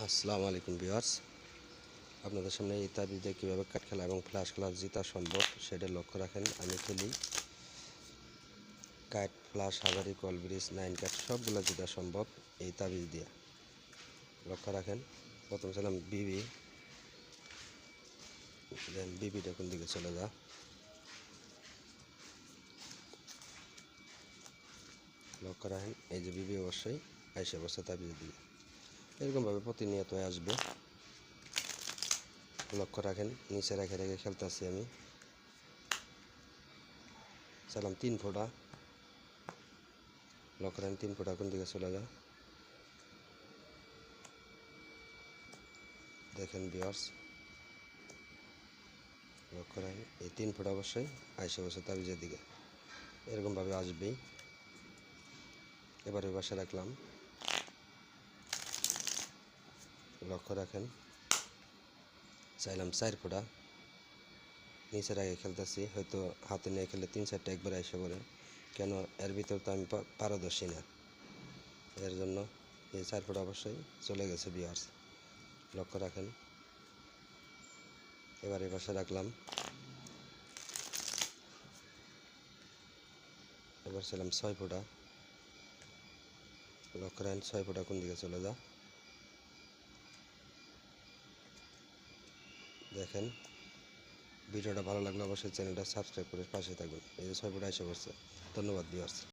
আসসালামু আলাইকুম ভিউয়ার্স, আপনাদের সামনে এই তাবিজে কীভাবে কাঠ খেলা এবং ফ্ল্যাশ খেলা জিতা সম্ভব সেটা লক্ষ্য রাখেন। আমি খেলি কাঠ, ফ্ল্যাশ, হাজারি, কলব্রিজ, 9 কাঠ সবগুলো জিতা সম্ভব এই তাবিজ দিয়ে। লক্ষ্য রাখেন, প্রথম ছিলাম বিবি, দেন বিবিটা কোন দিকে চলে যা, লক্ষ্য রাখেন এই যে বিবি অবশ্যই আইসে বসে তাবিজ দিয়ে, এরকমভাবে প্রতিনিয়ত আসবে। লক্ষ্য রাখেন নিচে রেখে রেখে খেলতেছি আমি। চালাম 3 ফোঁটা, লক্ষ্য রাখেন 3 ফোঁটা কোন দিকে চলে যা। দেখেন ভিউয়ার্স, লক্ষ্য রাখেন এই 3 ফোঁটা অবশ্যই আইসে বসে তাবিজের দিকে, এরকমভাবে আসবেই। এবার ওই পাশে রাখলাম, লক্ষ্য রাখেন চাইলাম 4 ফোঁটা, নিচের আগে খেলতেছি, হয়তো হাতে নিয়ে খেলে 3-4টা একবার এসে পড়ে, কেন এর ভিতর তো আমি পারদর্শী না, এর জন্য এই 4 ফোঁটা অবশ্যই চলে গেছে ভিউয়ার্স। লক্ষ্য রাখেন এবার এই পাশে রাখলাম, এবার ছিলাম 6 ফোঁটা, লক্ষ্য রাখেন 6 ফোঁটা কোন দিকে চলে যা। দেখেন ভিডিওটা ভালো লাগলে অবশ্যই চ্যানেলটা সাবস্ক্রাইব করে পাশে থাকবেন। এই যে 6 ফোঁটা এসে পড়ছে। ধন্যবাদ ভিউয়ার্স।